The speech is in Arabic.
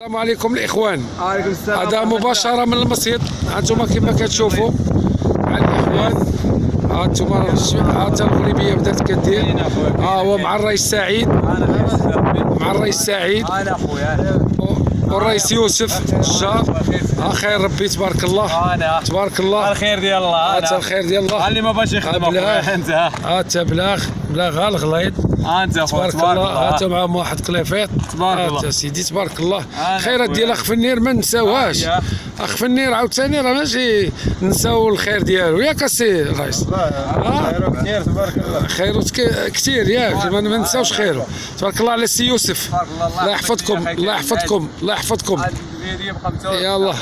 السلام عليكم الاخوان. وعليكم السلام. هذا مباشره من المسجد، هانتوما كما كتشوفوا مع الاخوان. هانتوما حتى المغربيه بدات كدير. هو مع الرئيس سعيد، مع الرئيس سعيد انا خويا والرئيس يوسف الجار. خير ربي تبارك الله، تبارك الله. الخير ديال الله، انت الخير ديال الله. اللي ما باش يخدم اخويا انت. انت بلاغ الغليظ. انت تبارك الله. انت معهم واحد قليفيط. تبارك الله سيدي تبارك الله. خيرات ديال اخ فنير ما نساوهاش. اخ فنير عاوتاني راه ماشي نساو الخير ديالو، ياك السي الرئيس؟ خيرو كثير تبارك الله. خيرو كثير ياك، ما نساوش خيرو. تبارك الله على السي يوسف. الله يحفظكم، الله يحفظكم، الله يحفظكم. الفيديو ب 5 يلا